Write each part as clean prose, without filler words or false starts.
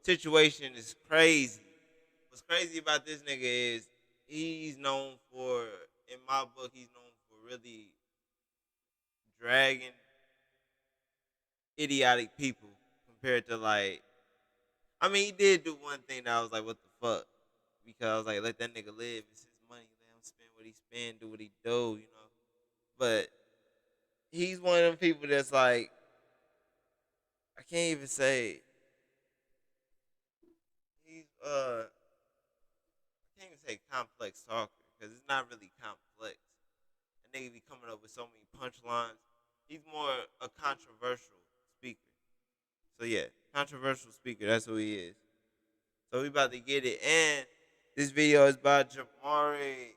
situation is crazy. What's crazy about this nigga is he's known for, in my book, he's known for really dragging idiotic people compared to like, I mean, he did do one thing that I was like, what the fuck? Because I was like, let that nigga live. It's his money. Let him spend what he spend, do what he do, you know. But he's one of them people that's like, I can't even say he's I can't even say complex talker because it's not really complex. And nigga be coming up with so many punchlines. He's more a controversial speaker. So yeah, controversial speaker. That's who he is. So we about to get it, and this video is by Jamari.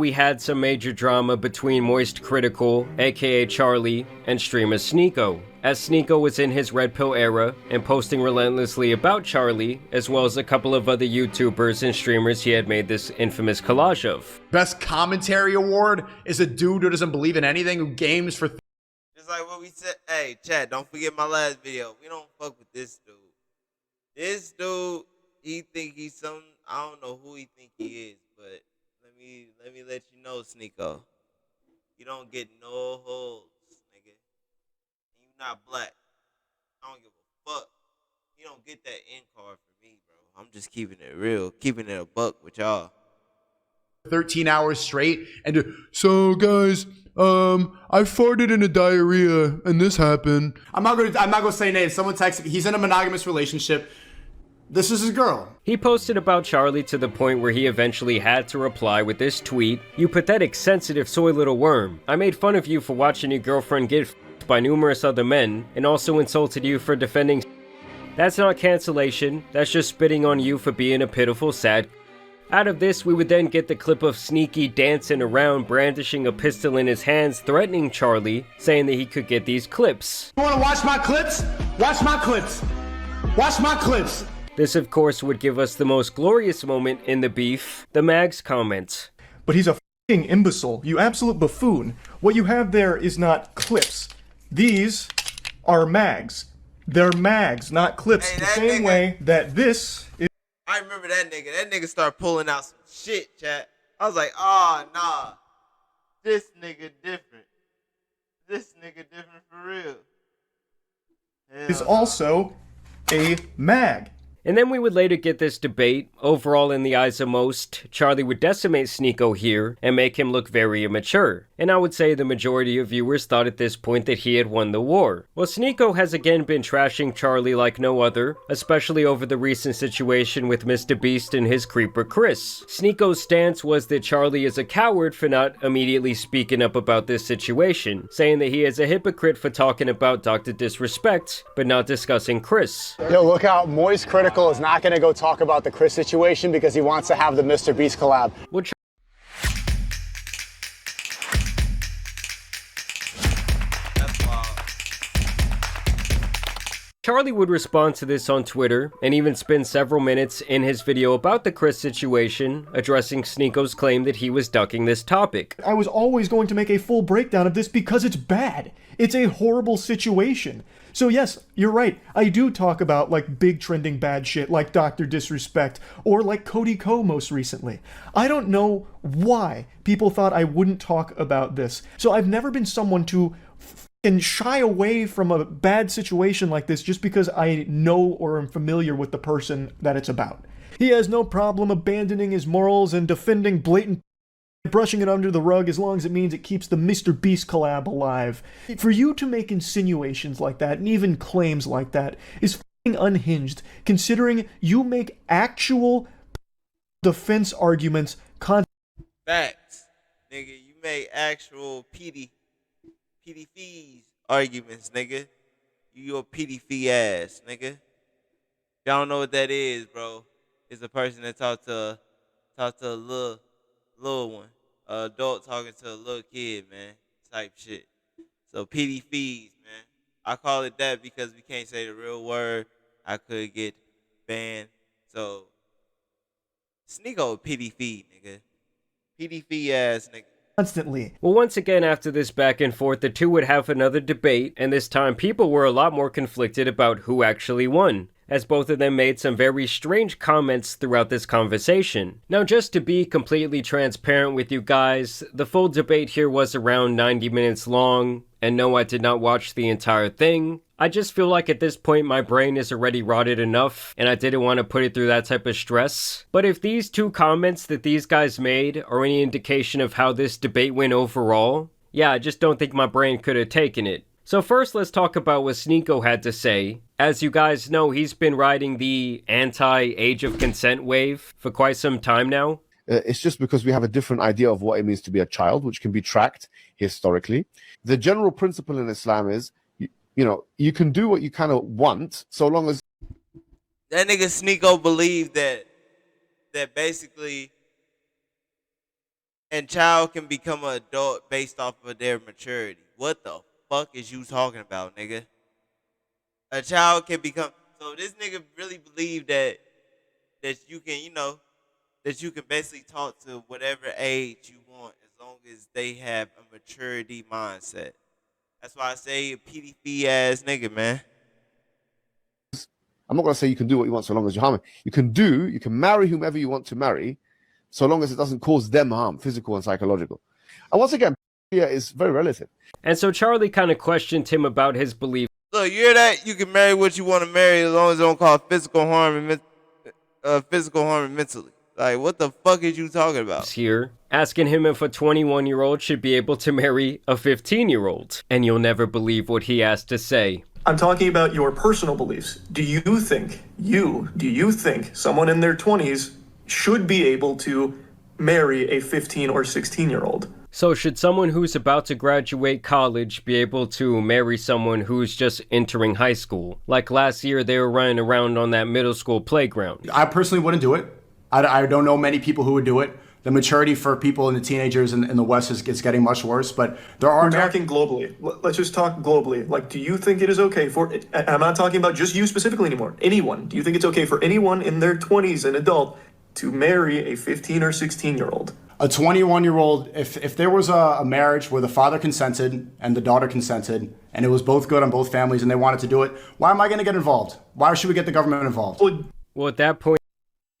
We had some major drama between Moist Critical, aka Charlie, and streamer Sneako, as Sneako was in his Red Pill era and posting relentlessly about Charlie, as well as a couple of other YouTubers and streamers he had made this infamous collage of. Best commentary award is a dude who doesn't believe in anything, who games for just like what we said. Hey, chat, don't forget my last video. We don't fuck with this dude. This dude, he think he's some, I don't know who he think he is, but let me let you know, Sneako. You don't get no holds, nigga. And you not black. I don't give a fuck. You don't get that end card for me, bro. I'm just keeping it real, keeping it a buck with y'all. 13 hours straight and so guys, I farted in a diarrhea and this happened. I'm not gonna say names. Someone texted me. He's in a monogamous relationship. This is his girl. He posted about Charlie to the point where he eventually had to reply with this tweet: "You pathetic, sensitive, soy little worm. I made fun of you for watching your girlfriend get f***ed by numerous other men, and also insulted you for defending. That's not cancellation, that's just spitting on you for being a pitiful, sad." Out of this, we would then get the clip of Sneaky dancing around, brandishing a pistol in his hands, threatening Charlie, saying that he could get these clips. You wanna watch my clips? Watch my clips. Watch my clips. This, of course, would give us the most glorious moment in the beef, the Mags comment. But he's a f***ing imbecile, you absolute buffoon. What you have there is not clips. These are mags. They're mags, not clips. Hey, the same nigga, way that this is... I remember that nigga. That nigga started pulling out some shit, chat. I was like, oh, nah. This nigga different. This nigga different for real. is also a mag. And then we would later get this debate. Overall, in the eyes of most, Charlie would decimate Sneako here and make him look very immature. And I would say the majority of viewers thought at this point that he had won the war. Well, Sneako has again been trashing Charlie like no other, especially over the recent situation with Mr. Beast and his creeper Chris. Sneako's stance was that Charlie is a coward for not immediately speaking up about this situation, saying that he is a hypocrite for talking about Dr. Disrespect, but not discussing Chris. Yo, look out, Moist Critical is not going to go talk about the Chris situation because he wants to have the Mr. Beast collab. Well, Charlie would respond to this on Twitter, and even spend several minutes in his video about the Chris situation, addressing Sneako's claim that he was ducking this topic. I was always going to make a full breakdown of this because it's bad. It's a horrible situation. So yes, you're right, I do talk about like big trending bad shit like Dr. Disrespect, or like Cody Ko most recently. I don't know why people thought I wouldn't talk about this. So I've never been someone to and shy away from a bad situation like this just because I know or am familiar with the person that it's about. He has no problem abandoning his morals and defending blatant brushing it under the rug as long as it means it keeps the Mr. Beast collab alive. For you to make insinuations like that and even claims like that is f***ing unhinged, considering you make actual defense arguments Facts. Nigga, you make actual PD fees arguments, nigga. You your PD fee ass, nigga. Y'all don't know what that is, bro. It's a person that talk to a little one. Adult talking to a little kid, man. Type shit. So PD fees, man. I call it that because we can't say the real word. I could get banned. So Sneako PD fee, nigga. PD fee ass, nigga. constantly. Well, once again, after this back and forth, the two would have another debate, and this time people were a lot more conflicted about who actually won, as both of them made some very strange comments throughout this conversation. Now, just to be completely transparent with you guys, the full debate here was around 90 minutes long, and no, I did not watch the entire thing. I just feel like at this point my brain is already rotted enough, and I didn't want to put it through that type of stress. But if these two comments that these guys made are any indication of how this debate went overall, yeah, I just don't think my brain could have taken it. So first, let's talk about what Sneako had to say. As you guys know, he's been riding the anti-age of consent wave for quite some time now. It's just because we have a different idea of what it means to be a child, which can be tracked historically. The general principle in Islam is, you can do what you kind of want, so long as... That nigga Sneako believed that basically a child can become an adult based off of their maturity. What the fuck is you talking about, nigga? A child can become... So this nigga really believed that you can, that you can basically talk to whatever age you want as long as they have a maturity mindset. That's why I say a PDP ass nigga, man. I'm not going to say you can do what you want so long as you harm it. You can marry whomever you want to marry, so long as it doesn't cause them harm, physical and psychological. And once again, is very relative. And so Charlie kind of questioned him about his belief. Look, you hear that? You can marry what you want to marry as long as it don't cause physical harm and mentally. Like, what the fuck is you talking about? Here, asking him if a 21-year-old should be able to marry a 15-year-old. And you'll never believe what he has to say. I'm talking about your personal beliefs. Do you think someone in their 20s should be able to marry a 15 or 16-year-old? So should someone who's about to graduate college be able to marry someone who's just entering high school? Like last year, they were running around on that middle school playground. I personally wouldn't do it. I don't know many people who would do it. The maturity for people and the teenagers in the West is getting much worse, but there are... We're talking globally. Let's just talk globally. Like, do you think it is okay for... I'm not talking about just you specifically anymore. Anyone. Do you think it's okay for anyone in their 20s, an adult, to marry a 15 or 16-year-old? A 21-year-old, if there was a marriage where the father consented and the daughter consented, and it was both good on both families and they wanted to do it, why am I going to get involved? Why should we get the government involved? Well, at that point...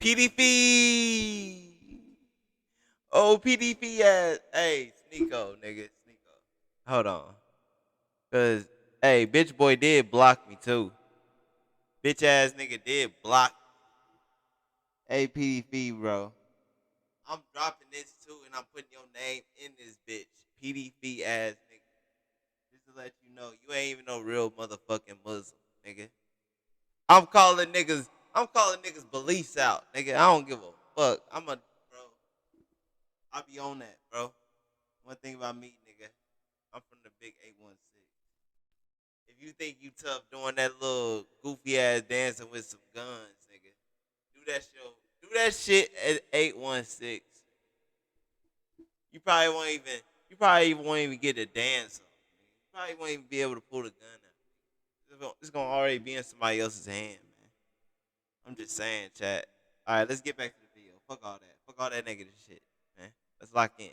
PDP! Oh, PDP ass. Hey, Sneako, nigga. Sneako. Hold on. Because, hey, bitch boy did block me, too. Bitch ass nigga did block me. Hey, PDP, bro. I'm dropping this, too, and I'm putting your name in this bitch. PDP ass nigga. Just to let you know, you ain't even no real motherfucking Muslim, nigga. I'm calling niggas beliefs out, nigga. I don't give a fuck. I be on that, bro. One thing about me, nigga, I'm from the big 816. If you think you tough doing that little goofy ass dancing with some guns, nigga, do that shit at 816. You probably won't even get a dance on. You probably won't even be able to pull the gun out. It's gonna already be in somebody else's hand, man. I'm just saying, chat. All right, let's get back to the video. Fuck all that. Fuck all that negative shit, man. Let's lock in.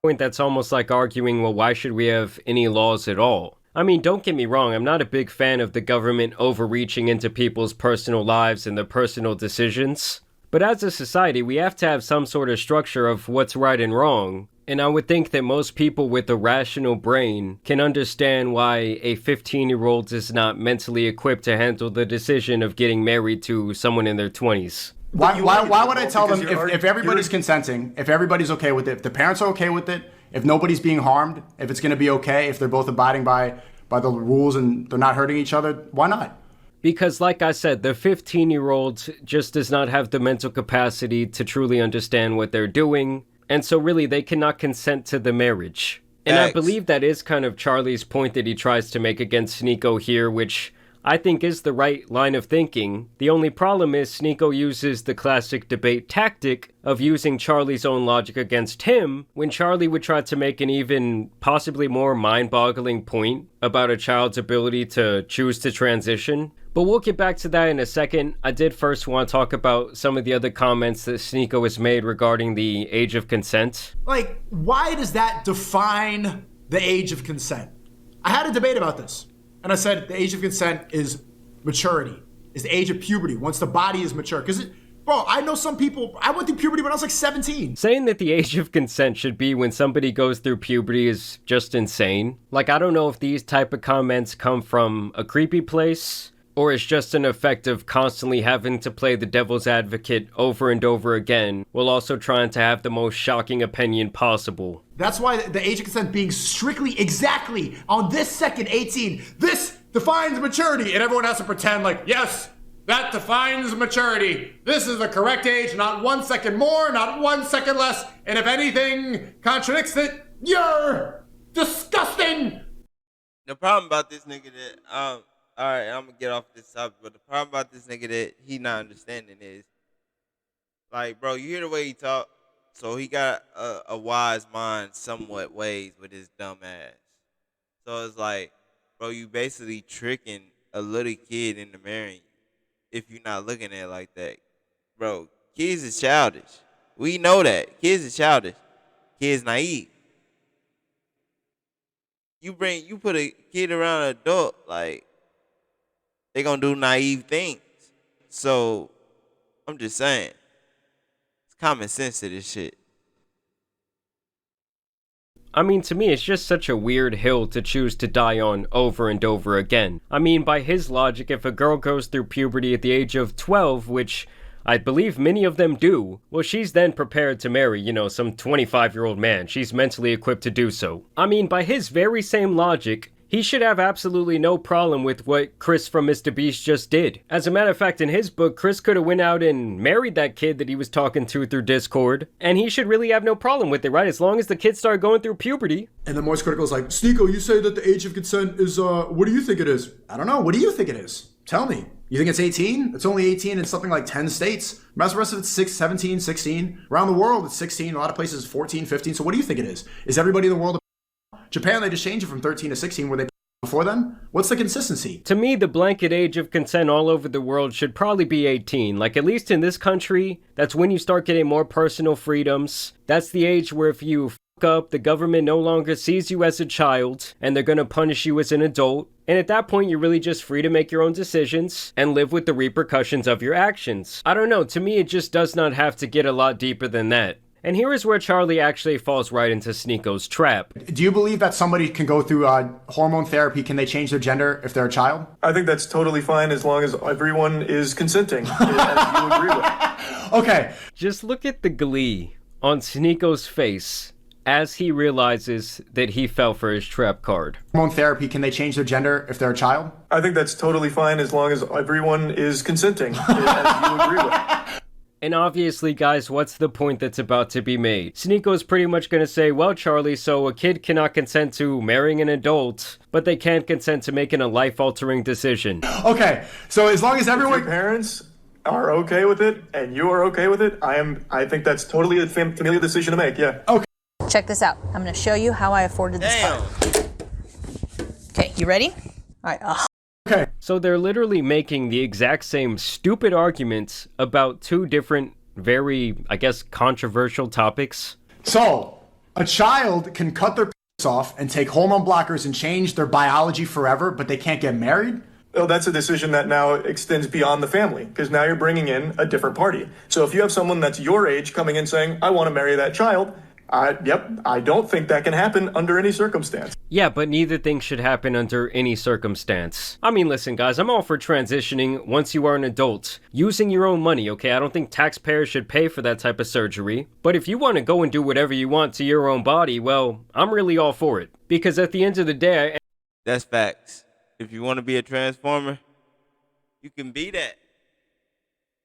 Point that's almost like arguing, well, why should we have any laws at all? I mean, don't get me wrong, I'm not a big fan of the government overreaching into people's personal lives and their personal decisions. But as a society, we have to have some sort of structure of what's right and wrong. And I would think that most people with a rational brain can understand why a 15-year-old is not mentally equipped to handle the decision of getting married to someone in their 20s. Why would I tell them if everybody's consenting, if everybody's okay with it, if the parents are okay with it, if nobody's being harmed, if it's going to be okay, if they're both abiding by the rules and they're not hurting each other, why not? Because like I said, the 15-year-old just does not have the mental capacity to truly understand what they're doing, and so really they cannot consent to the marriage. And I believe that is kind of Charlie's point that he tries to make against Sneako here, which I think is the right line of thinking. The only problem is Sneako uses the classic debate tactic of using Charlie's own logic against him when Charlie would try to make an even possibly more mind-boggling point about a child's ability to choose to transition. But we'll get back to that in a second. I did first want to talk about some of the other comments that Sneako has made regarding the age of consent. Like, why does that define the age of consent? I had a debate about this, and I said the age of consent is maturity, is the age of puberty, once the body is mature. Because, bro, I know some people, I went through puberty when I was like 17. Saying that the age of consent should be when somebody goes through puberty is just insane. Like, I don't know if these type of comments come from a creepy place, or it's just an effect of constantly having to play the devil's advocate over and over again, while also trying to have the most shocking opinion possible. That's why the age of consent being strictly exactly on this second 18, this defines maturity, and everyone has to pretend like, yes, that defines maturity. This is the correct age, not 1 second more, not 1 second less, and if anything contradicts it, you're disgusting. The problem about this nigga that all right, I'm gonna get off this topic, but the problem about this nigga that he not understanding is, like, bro, you hear the way he talk, so he got a wise mind somewhat ways with his dumb ass. So it's like, bro, you basically tricking a little kid into marrying you if you're not looking at it like that. Bro, kids is childish. We know that. Kids is childish. Kids naive. You put a kid around an adult, like, they gonna do naive things. So I'm just saying, it's common sense to this shit. I mean, to me, it's just such a weird hill to choose to die on over and over again. I mean, by his logic, if a girl goes through puberty at the age of 12, which I believe many of them do, well, she's then prepared to marry, some 25-year-old man. She's mentally equipped to do so. I mean, by his very same logic, he should have absolutely no problem with what Chris from Mr. Beast just did. As a matter of fact, in his book, Chris could have went out and married that kid that he was talking to through Discord, and he should really have no problem with it, right? As long as the kid started going through puberty. And the Moist Critical is like, Sneako, you say that the age of consent is, what do you think it is? I don't know. What do you think it is? Tell me. You think it's 18? It's only 18 in something like 10 states. The rest of it's 17, 16. Around the world, it's 16. A lot of places, 14, 15. So what do you think it is? Is everybody in the world Japan, they just changed it from 13 to 16. Were they before then? What's the consistency? To me, the blanket age of consent all over the world should probably be 18. Like, at least in this country, that's when you start getting more personal freedoms. That's the age where if you fuck up, the government no longer sees you as a child, and they're gonna punish you as an adult. And at that point, you're really just free to make your own decisions and live with the repercussions of your actions. I don't know, to me, it just does not have to get a lot deeper than that. And here is where Charlie actually falls right into Sneako's trap. Do you believe that somebody can go through hormone therapy? Can they change their gender if they're a child? I think that's totally fine as long as everyone is consenting, as you agree with. Okay. Just look at the glee on Sneako's face as he realizes that he fell for his trap card. Hormone therapy, can they change their gender if they're a child? I think that's totally fine as long as everyone is consenting, as you agree with. And obviously, guys, what's the point that's about to be made? Sneako's pretty much gonna say, well, Charlie, so a kid cannot consent to marrying an adult, but they can't consent to making a life-altering decision. Okay, so as long as everyone... If your parents are okay with it, and you are okay with it, I think that's totally a familial decision to make, yeah. Okay. Check this out. I'm gonna show you how I afforded this Damn. car. Okay, you ready? All right, Okay. So they're literally making the exact same stupid arguments about two different, very, I guess, controversial topics. So, a child can cut their off and take hormone blockers and change their biology forever, but they can't get married? Oh, that's a decision that now extends beyond the family, because now you're bringing in a different party. So if you have someone that's your age coming in saying, I want to marry that child, I don't think that can happen under any circumstance. Yeah, but neither thing should happen under any circumstance. I mean, listen, guys, I'm all for transitioning once you are an adult, using your own money, okay? I don't think taxpayers should pay for that type of surgery. But if you want to go and do whatever you want to your own body, well, I'm really all for it. Because at the end of the day... That's facts. If you want to be a transformer, you can be that.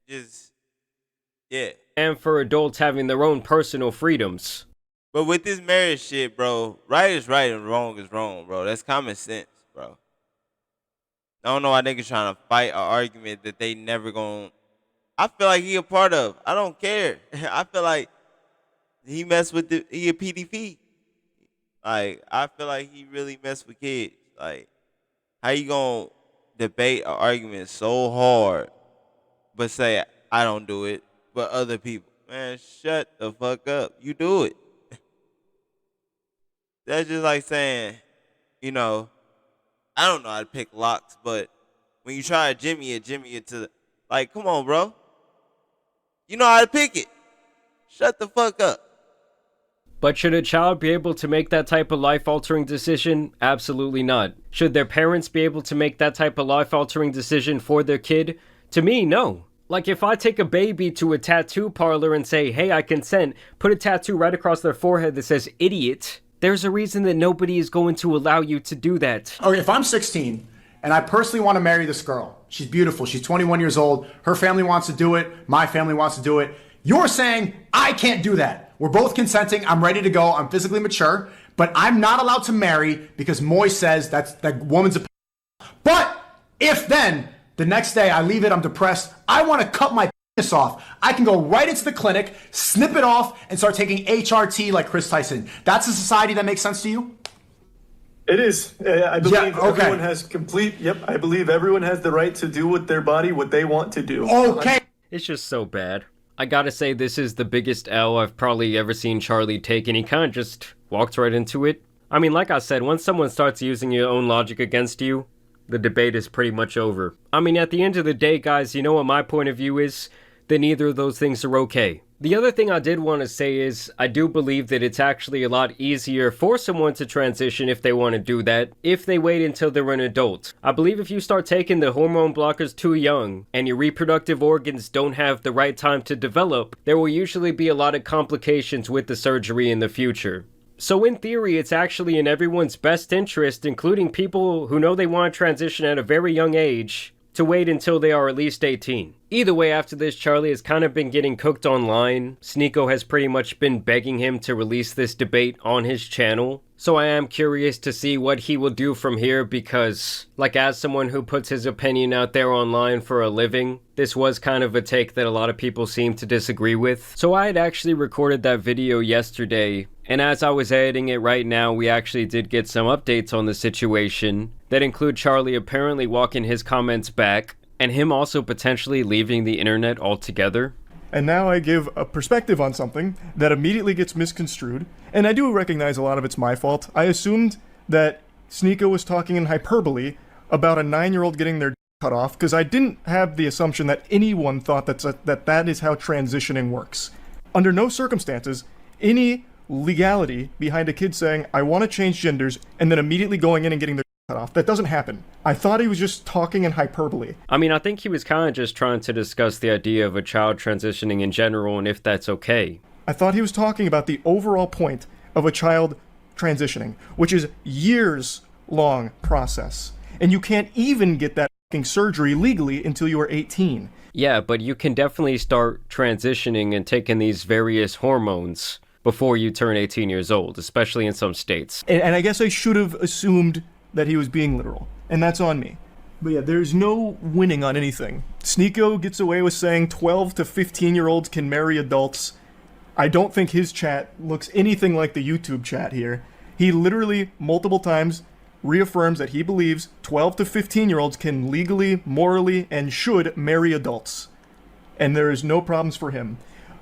Just, yeah. And for adults having their own personal freedoms. But with this marriage shit, bro, right is right and wrong is wrong, bro. That's common sense, bro. I don't know why niggas trying to fight an argument that they never gonna... I feel like he a part of. I don't care. I feel like he messed with he a PDP. Like, I feel like he really messed with kids. Like, how you gonna debate an argument so hard, but say I don't do it, but other people, man, shut the fuck up. You do it. That's just like saying, you know, I don't know how to pick locks, but when you try to jimmy it to the, like, come on, bro. You know how to pick it. Shut the fuck up. But should a child be able to make that type of life-altering decision? Absolutely not. Should their parents be able to make that type of life-altering decision for their kid? To me, no. Like, if I take a baby to a tattoo parlor and say, hey, I consent, put a tattoo right across their forehead that says idiot, there's a reason that nobody is going to allow you to do that. Okay, if I'm 16 and I personally want to marry this girl, she's beautiful, she's 21 years old, her family wants to do it, my family wants to do it, you're saying I can't do that. We're both consenting, I'm ready to go, I'm physically mature, but I'm not allowed to marry because Moy says that woman's a But if then, the next day I leave it, I'm depressed, I want to cut my penis off, I can go right into the clinic, snip it off, and start taking HRT like Chris Tyson. That's a society that makes sense to you? It is. I believe okay. everyone has I believe everyone has the right to do with their body what they want to do. Okay. It's just so bad. I gotta say, this is the biggest L I've probably ever seen Charlie take, and he kind of just walked right into it. I mean, like I said, once someone starts using your own logic against you, the debate is pretty much over. I mean, at the end of the day, guys, you know what my point of view is? That neither of those things are okay. The other thing I did want to say is, I do believe that it's actually a lot easier for someone to transition if they want to do that, if they wait until they're an adult. I believe if you start taking the hormone blockers too young, and your reproductive organs don't have the right time to develop, there will usually be a lot of complications with the surgery in the future. So in theory, it's actually in everyone's best interest, including people who know they want to transition at a very young age, to wait until they are at least 18. Either way, after this, Charlie has kind of been getting cooked online. Sneako has pretty much been begging him to release this debate on his channel. So I am curious to see what he will do from here because, like, as someone who puts his opinion out there online for a living, this was kind of a take that a lot of people seem to disagree with. So I had actually recorded that video yesterday, and as I was editing it right now, we actually did get some updates on the situation that include Charlie apparently walking his comments back, and him also potentially leaving the internet altogether. And now I give a perspective on something that immediately gets misconstrued, and I do recognize a lot of it's my fault. I assumed that Sneako was talking in hyperbole about a 9-year-old getting their cut off, because I didn't have the assumption that anyone thought that is how transitioning works. Under no circumstances, any legality behind a kid saying, I want to change genders, and then immediately going in and getting their cut off. That doesn't happen. I thought he was just talking in hyperbole. I mean, I think he was kind of just trying to discuss the idea of a child transitioning in general and if that's okay. I thought he was talking about the overall point of a child transitioning, which is years-long process. And you can't even get that fucking surgery legally until you are 18. Yeah, but you can definitely start transitioning and taking these various hormones before you turn 18 years old, especially in some states. And I guess I should have assumed that he was being literal, and that's on me. But yeah, there's no winning on anything. Sneako gets away with saying 12 to 15-year-olds can marry adults. I don't think his chat looks anything like the YouTube chat here. He literally, multiple times, reaffirms that he believes 12 to 15-year-olds can legally, morally, and should marry adults. And there is no problems for him.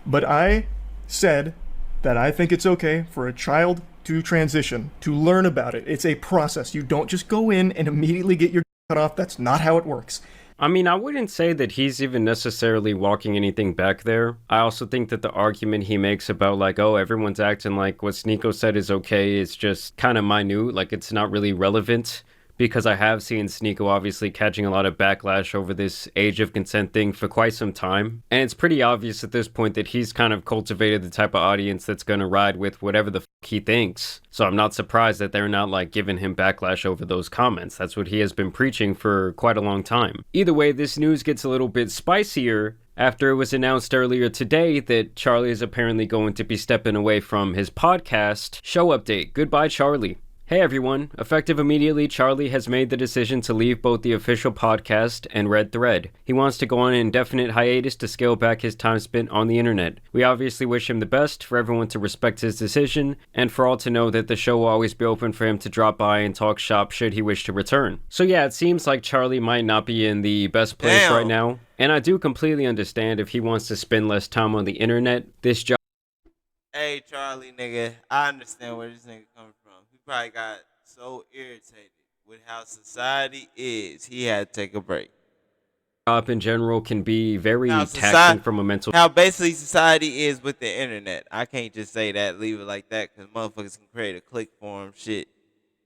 But I said that I think it's okay for a child to transition, to learn about it. It's a process. You don't just go in and immediately get your cut off. That's not how it works. I mean, I wouldn't say that he's even necessarily walking anything back there. I also think that the argument he makes about, like, oh, everyone's acting like what Sneako said is okay is just kind of minute, like it's not really relevant. Because I have seen Sneako obviously catching a lot of backlash over this age of consent thing for quite some time. And it's pretty obvious at this point that he's kind of cultivated the type of audience that's going to ride with whatever the he thinks. So I'm not surprised that they're not, like, giving him backlash over those comments. That's what he has been preaching for quite a long time. Either way, this news gets a little bit spicier after it was announced earlier today that Charlie is apparently going to be stepping away from his podcast. Show update. Goodbye, Charlie. Hey everyone, effective immediately, Charlie has made the decision to leave both the official podcast and Red Thread. He wants to go on an indefinite hiatus to scale back his time spent on the internet. We obviously wish him the best, for everyone to respect his decision, and for all to know that the show will always be open for him to drop by and talk shop should he wish to return. So yeah, it seems like Charlie might not be in the best place right now, and I do completely understand if he wants to spend less time on the internet. This job. Hey, Charlie, nigga, I understand where this nigga coming from. He probably got so irritated with how society is, he had to take a break. Job in general can be very taxing from a mental. How basically society is with the internet. I can't just say that, leave it like that, because motherfuckers can create a click form shit.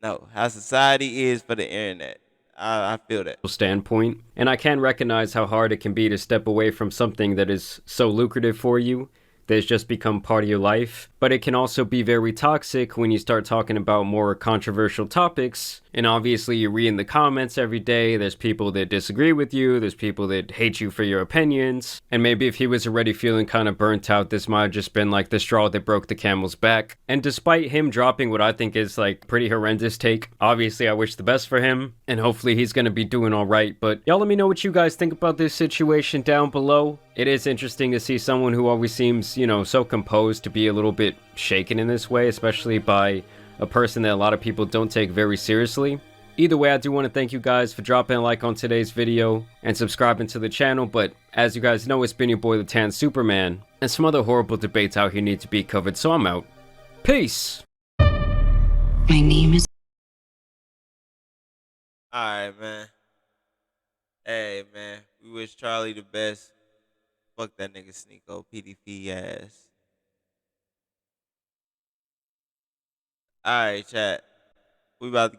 No, how society is for the internet. I feel that. Standpoint, and I can recognize how hard it can be to step away from something that is so lucrative for you, that has just become part of your life. But it can also be very toxic when you start talking about more controversial topics, and obviously you read in the comments every day, there's people that disagree with you, there's people that hate you for your opinions, and maybe if he was already feeling kind of burnt out, this might have just been like the straw that broke the camel's back. And despite him dropping what I think is like pretty horrendous take, obviously I wish the best for him, and hopefully he's gonna be doing alright. But y'all let me know what you guys think about this situation down below. It is interesting to see someone who always seems, you know, so composed to be a little bit shaken in this way, especially by a person that a lot of people don't take very seriously. Either way, I do want to thank you guys for dropping a like on today's video and subscribing to the channel, but as you guys know, it's been your boy the Tan Superman, and some other horrible debates out here need to be covered, so I'm out. Peace! My name is... Alright, man. Hey, man. We wish Charlie the best. Fuck that nigga Sneako, PDP ass. Alright, chat. We about to get